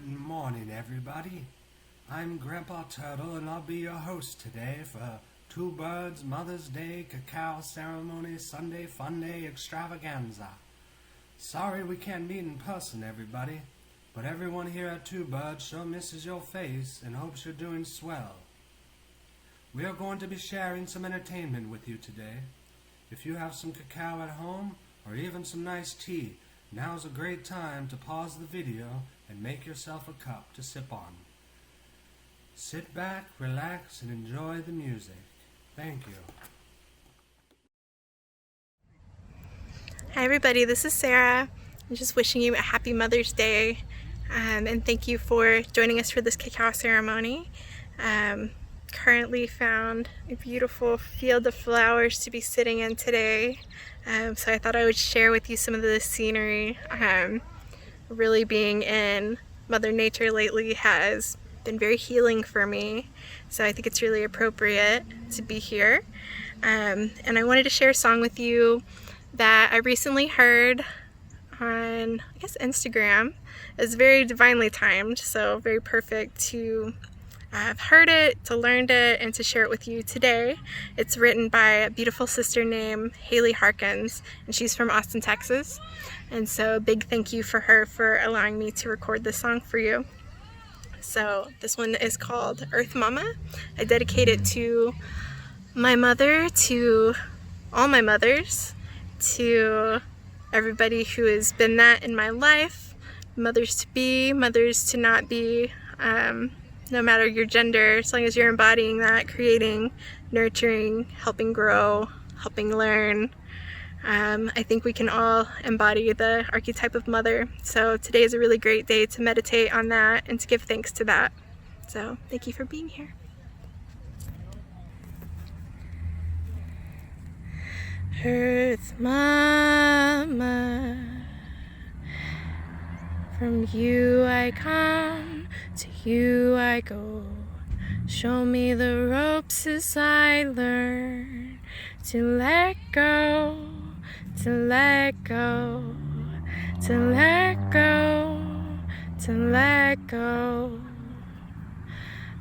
Good morning, everybody. I'm Grandpa Turtle, and I'll be your host today for Two Birds Mother's Day Cacao Ceremony Sunday Funday Extravaganza. Sorry we can't meet in person, everybody, but everyone here at Two Birds sure misses your face and hopes you're doing swell. We are going to be sharing some entertainment with you today. If you have some cacao at home, or even some nice tea, now's a great time to pause the video and make yourself a cup to sip on. Sit back, relax, and enjoy the music. Thank you. Hi everybody, this is Sarah. I'm just wishing you a happy Mother's Day, and thank you for joining us for this cacao ceremony. Currently found a beautiful field of flowers to be sitting in today, so I thought I would share with you some of the scenery. Really being in Mother Nature lately has been very healing for me, so I think it's really appropriate to be here. And I wanted to share a song with you that I recently heard on, I guess, Instagram. It was very divinely timed, so very perfect to have heard it, to learned it, and to share it with you today. It's written by a beautiful sister named Haley Harkins, and she's from Austin, Texas. And so a big thank you for her for allowing me to record this song for you. So this one is called Earth Mama. I dedicate it to my mother, to all my mothers, to everybody who has been that in my life, mothers to be, mothers to not be, no matter your gender, as long as you're embodying that, creating, nurturing, helping grow, helping learn. I think we can all embody the archetype of mother. So today is a really great day to meditate on that and to give thanks to that. So thank you for being here. Earth Mama, from you I come, to you I go. Show me the ropes as I learn to let go, to let go, to let go, to let go.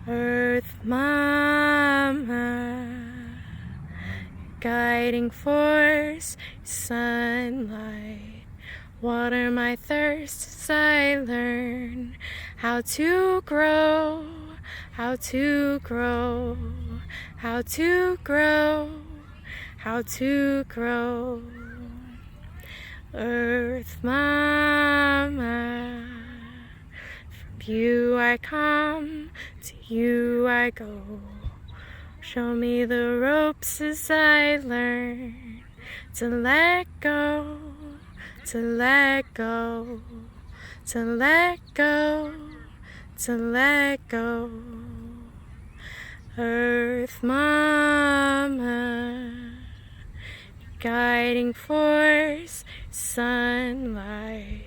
Earth Mama, guiding force, sunlight, water my thirst as I learn how to grow, how to grow, how to grow, how to grow. Earth Mama, from you I come, to you I go. Show me the ropes as I learn to let go, to let go, to let go, to let go. Earth Mama, guiding force, sunlight,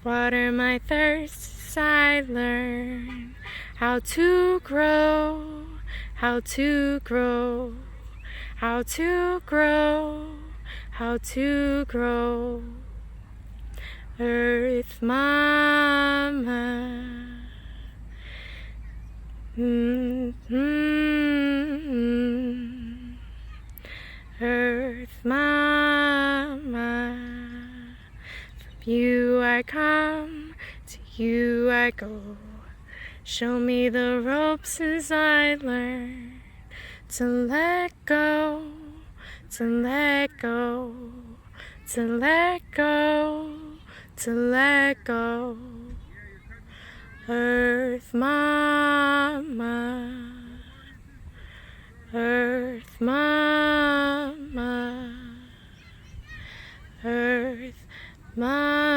water my thirst as I learn how to grow, how to grow, how to grow, how to grow. Earth Mama, Earth Mama, from you I come, to you I go. Show me the ropes as I learn to let go, to let go, to let go, to let go. Earth Mama, Earth Mama, Earth Mama.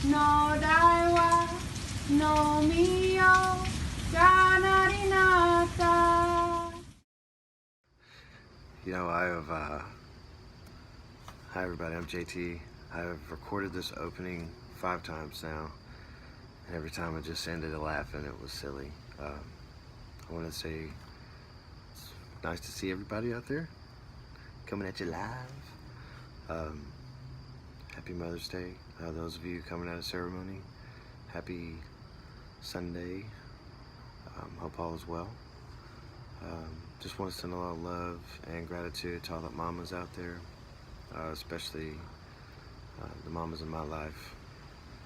no daiwa, no mio, ganarinata. You know, hi everybody, I'm JT. I have recorded this opening 5 times now, and every time I just ended up laughing. It was silly. I want to say it's nice to see everybody out there coming at you live. Happy Mother's Day. Those of you coming out of ceremony, happy Sunday. Hope all is well. Just want to send a lot of love and gratitude to all the mamas out there, especially the mamas in my life,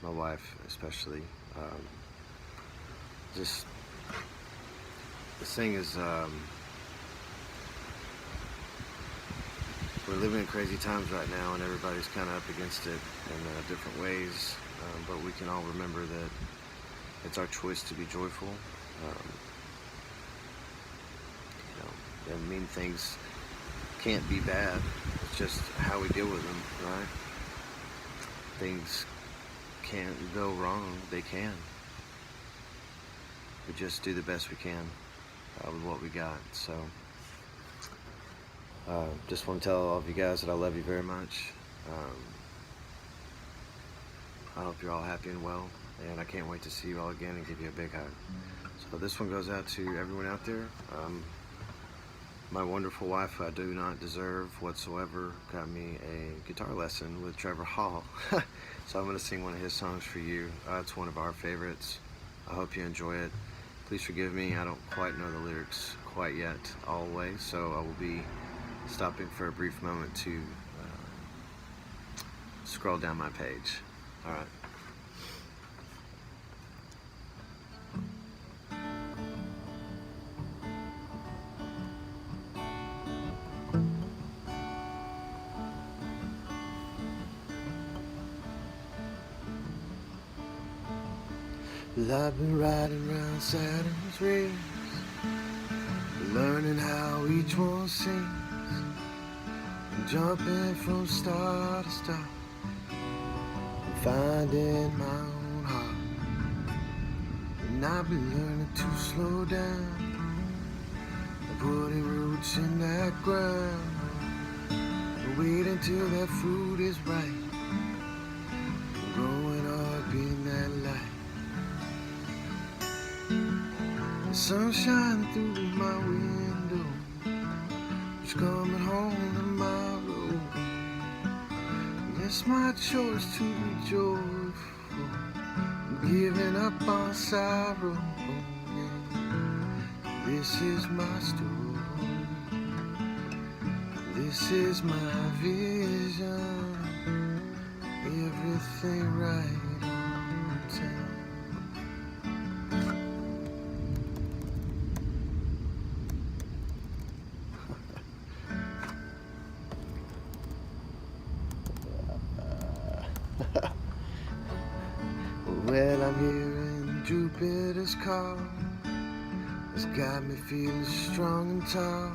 my wife especially. Just this thing is, we're living in crazy times right now, and everybody's kind of up against it in different ways, but we can all remember that it's our choice to be joyful. And mean things can't be bad. It's just how we deal with them, right? Things can't go wrong. They can. We just do the best we can with what we got. So, just want to tell all of you guys that I love you very much. I hope you're all happy and well, and I can't wait to see you all again and give you a big hug. So this one goes out to everyone out there. My wonderful wife, I do not deserve whatsoever, got me a guitar lesson with Trevor Hall. So I'm going to sing one of his songs for you. It's one of our favorites. I hope you enjoy it. Please forgive me, I don't quite know the lyrics quite yet all the way, so I will be stopping for a brief moment to scroll down my page. All right. Well, I've been riding around Saturn's rings, learning how each one sings, and jumping from star to star, and finding my own heart. And I've been learning to slow down, and putting roots in that ground, and wait until that fruit is ripe, and growing up in that light. The sunshine through my window, it's coming home tomorrow. And it's my choice to be joyful, giving up on sorrow. Yeah. This is my story, this is my vision, everything right on time. Well, I'm hearing Jupiter's call. It's got me feeling strong and tall,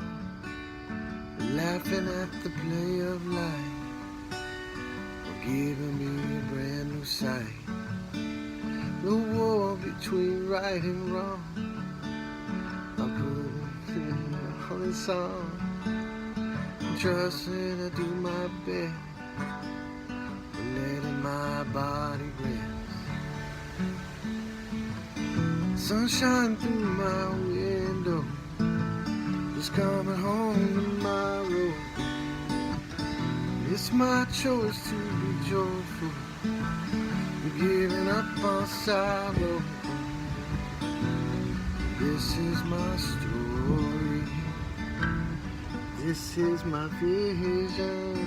laughing at the play of life, giving me a brand new sight. The war between right and wrong, I'm putting all in song, trusting I do my best, letting my body rest. Sunshine through my window, just coming home tomorrow. It's my choice to be joyful, giving up on sorrow. This is my story, this is my vision,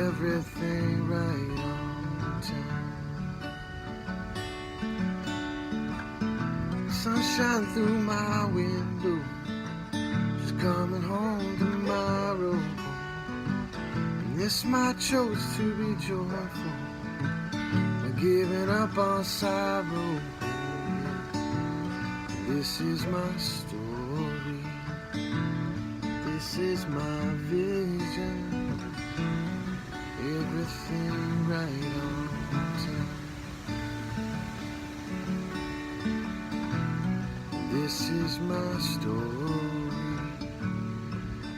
everything right on time. Sunshine through my window, just coming home tomorrow. And it's my choice to be joyful, giving up on sorrow. This is my story, this is my vision, everything right on is my story.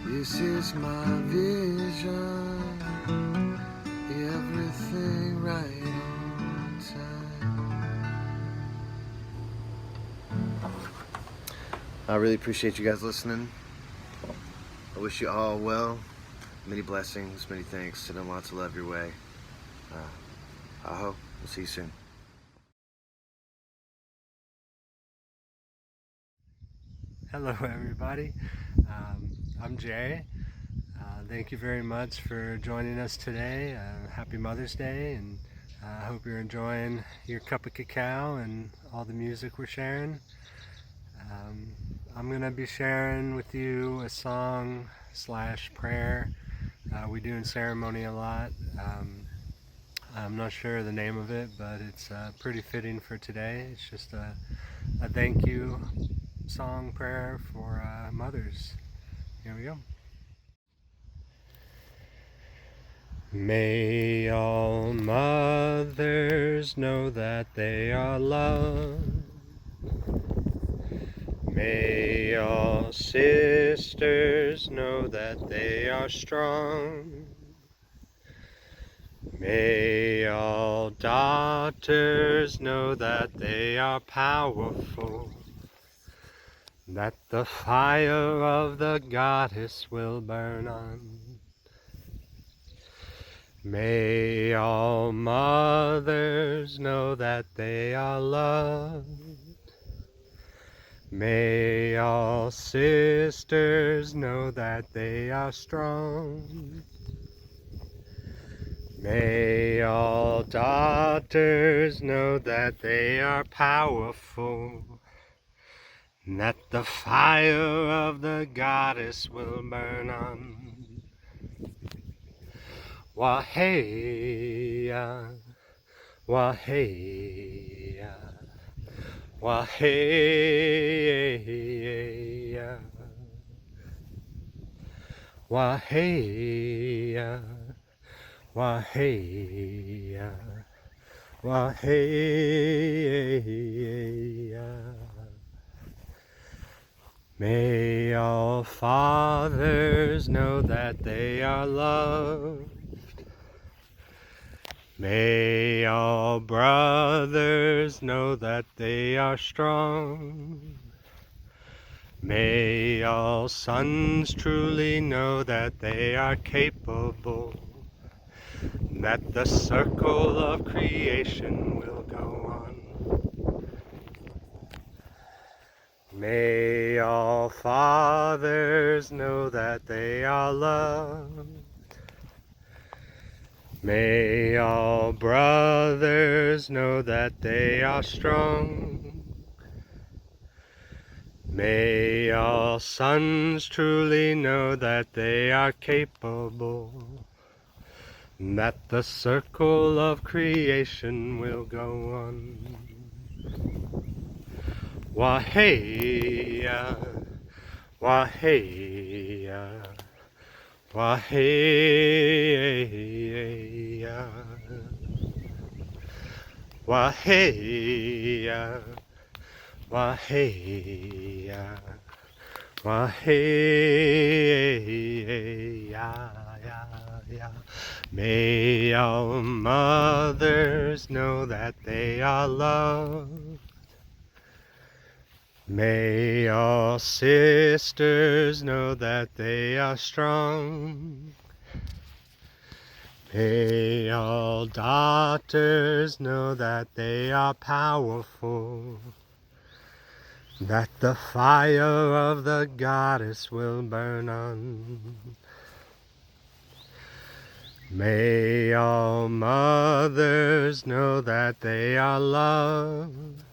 This is my vision. Everything right on time. I really appreciate you guys listening. I wish you all well. Many blessings, many thanks, and lots of love your way. I hope we'll see you soon. Hello, everybody. I'm Jay. Thank you very much for joining us today. Happy Mother's Day, and I hope you're enjoying your cup of cacao and all the music we're sharing. I'm going to be sharing with you a song / prayer we do in ceremony a lot. I'm not sure the name of it, but it's pretty fitting for today. It's just a thank you song prayer for mothers. Here we go. May all mothers know that they are loved. May all sisters know that they are strong. May all daughters know that they are powerful, that the fire of the goddess will burn on. May all mothers know that they are loved. May all sisters know that they are strong. May all daughters know that they are powerful, that the fire of the goddess will burn on. Waheya, waheya, waheya, waheya, waheya, waheya. May all fathers know that they are loved. May all brothers know that they are strong. May all sons truly know that they are capable, that the circle of creation will go on. May all fathers know that they are loved. May all brothers know that they are strong. May all sons truly know that they are capable, that the circle of creation will go on. Waheya, waheya, waheya, waheya, waheya, waheya. May all mothers know that they are loved. May all sisters know that they are strong. May all daughters know that they are powerful, that the fire of the goddess will burn on. May all mothers know that they are loved.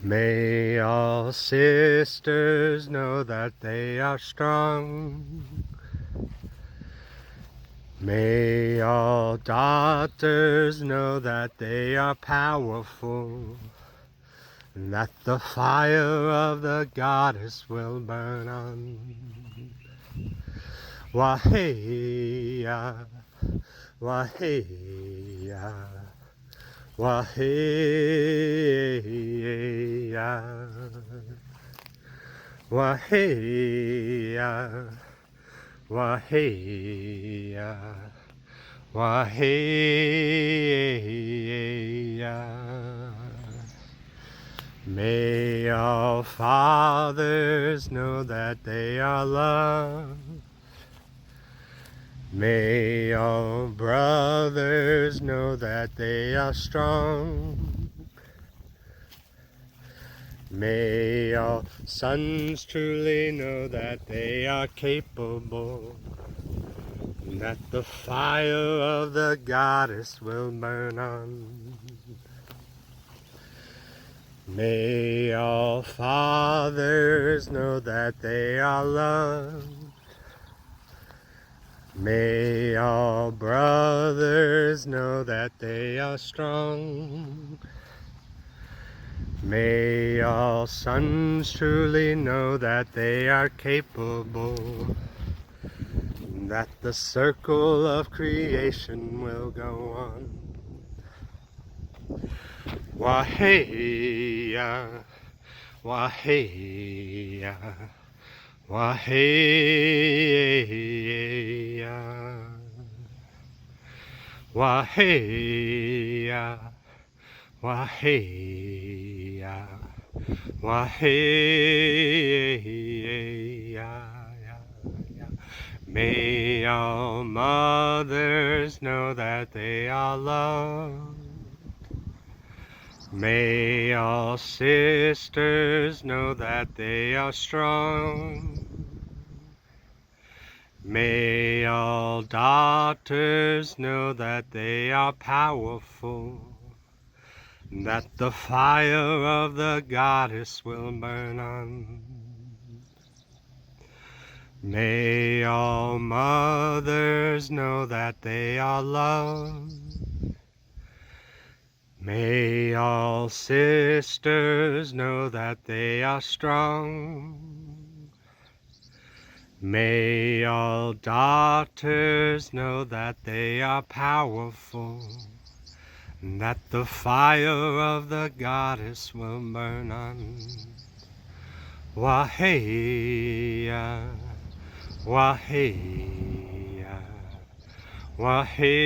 May all sisters know that they are strong. May all daughters know that they are powerful, that the fire of the goddess will burn on. Waheya, waheya, waheya. Wah-hey-ya, wah-hey-ya, wah-hey-ya. May all fathers know that they are loved. May all brothers know that they are strong. May all sons truly know that they are capable, that the fire of the goddess will burn on. May all fathers know that they are loved. May all brothers know that they are strong. May all sons truly know that they are capable, that the circle of creation will go on. Wah-hey-ya, wah-hey-ya, wah-hey-ya, wah-hey-ya, wah-hey-ya, wah-hey-ya. May all mothers know that they are loved. May all sisters know that they are strong. May all daughters know that they are powerful, that the fire of the goddess will burn on. May all mothers know that they are loved. May all sisters know that they are strong. May all daughters know that they are powerful, that the fire of the goddess will burn on. Wah-hey-ya, wah-hey-ya, wah-hey-ya,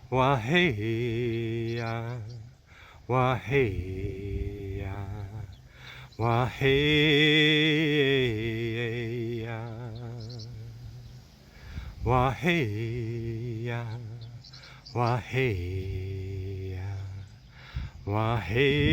wah-hey-ya, wah-hey-ya, wah-hey-ya, wah-hey-ya, wah-hey-ya, wah-hey-ya.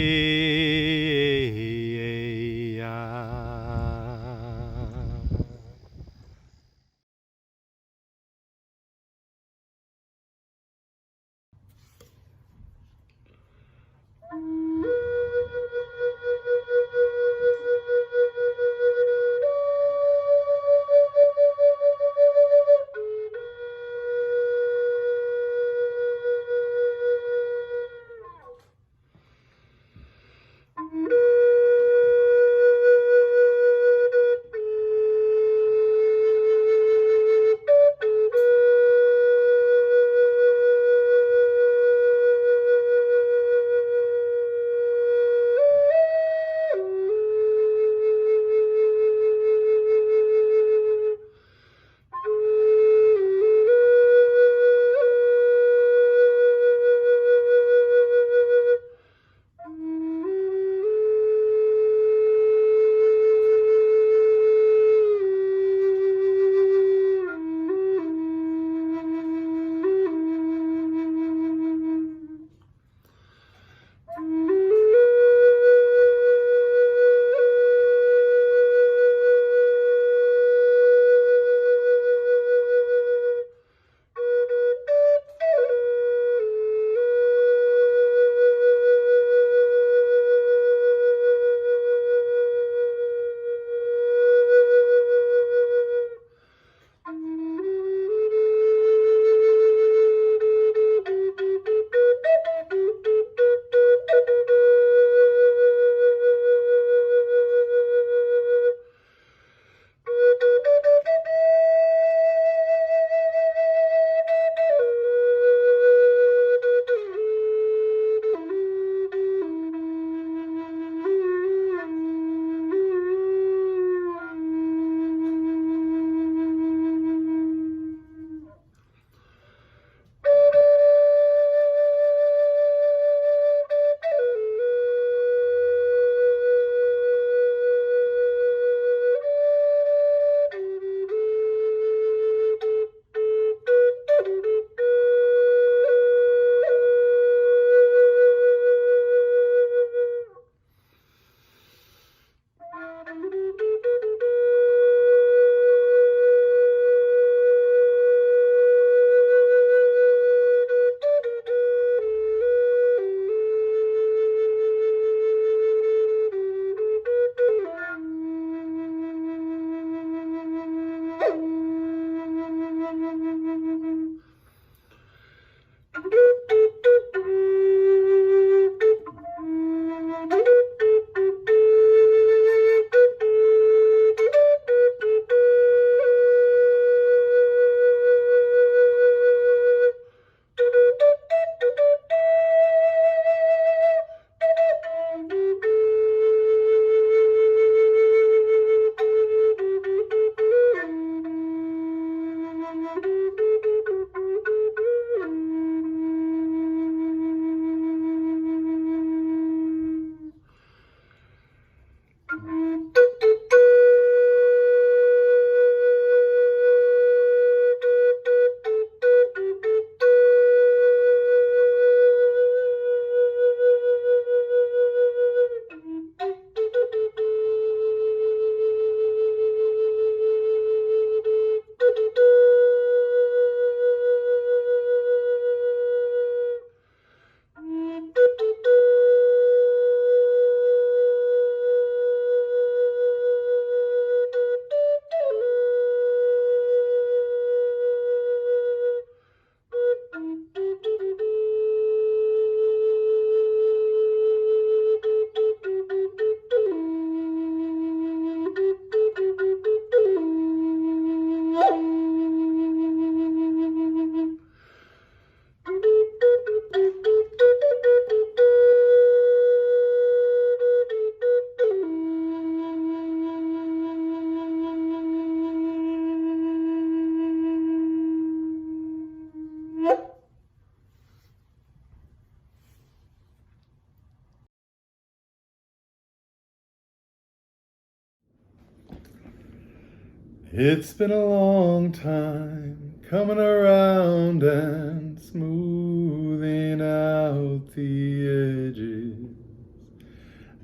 It's been a long time coming around and smoothing out the edges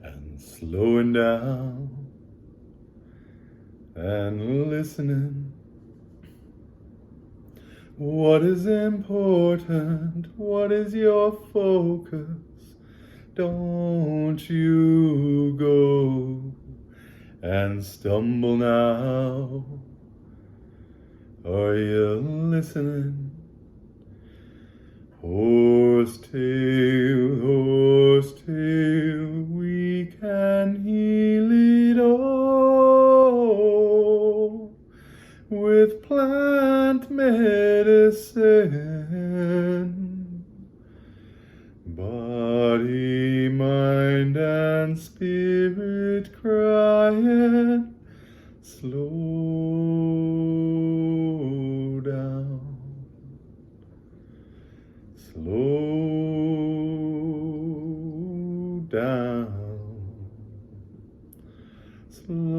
and slowing down and listening. What is important? What is your focus? Don't you go and stumble now. Are you listening? Horse tail, we can heal it all with plant medicine. Body, mind, and spirit crying, slow down, slow down, slow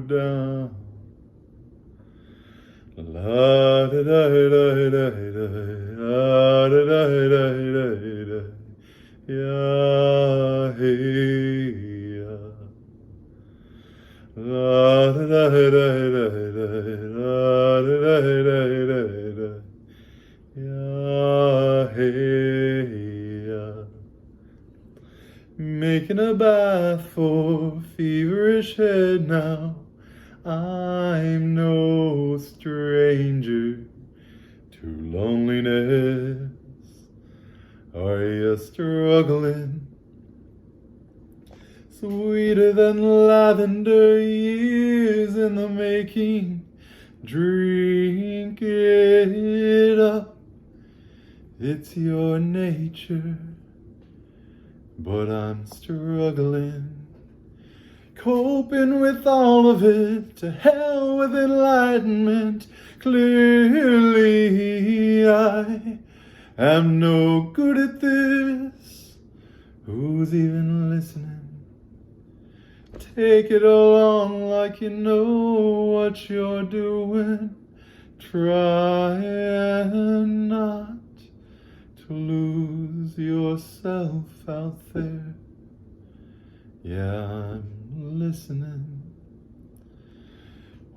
down. La da da da da da, la da da da da da, ya hey ya. La da da da da da, la da da da da da, ya hey ya. Making a bath for feverish head now. I'm no stranger to loneliness. Are you struggling? Sweeter than lavender, years in the making. Drink it up. It's your nature, but I'm struggling. Coping with all of it, to hell with enlightenment. Clearly I am no good at this. Who's even listening? Take it along like you know what you're doing. Try not to lose yourself out there. Yeah, I'm listening.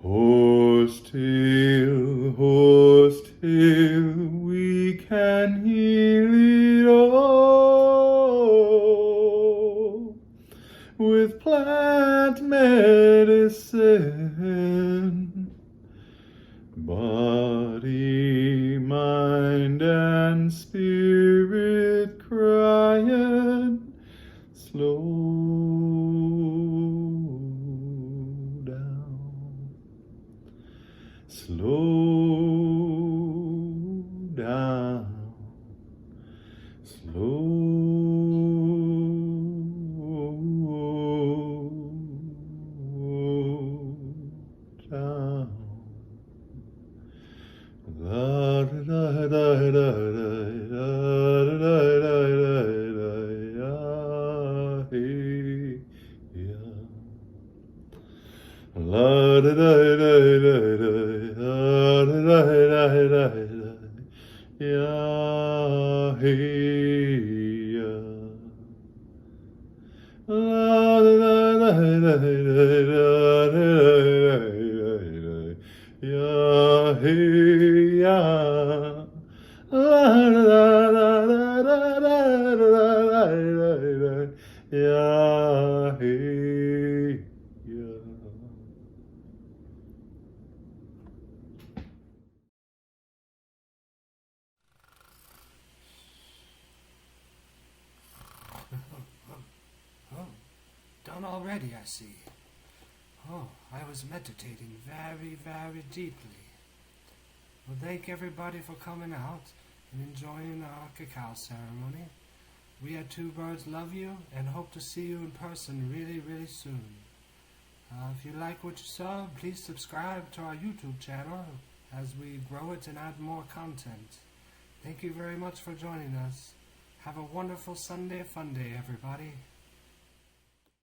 Horse tail, we can heal it all with plant medicine. sin. Body, mind, and spirit crying, slow down, slow down, slow down. La da da da da da da da da ya. La da da da da da da da ya ya. La da da da da da ya ya. La da da da da da ya ya. Oh, done already, I see. Oh, I was meditating very, very deeply. Well, thank everybody for coming out and enjoying our cacao ceremony. We at Two Birds love you and hope to see you in person really, really soon. If you like what you saw, please subscribe to our YouTube channel as we grow it and add more content. Thank you very much for joining us. Have a wonderful Sunday Funday, everybody.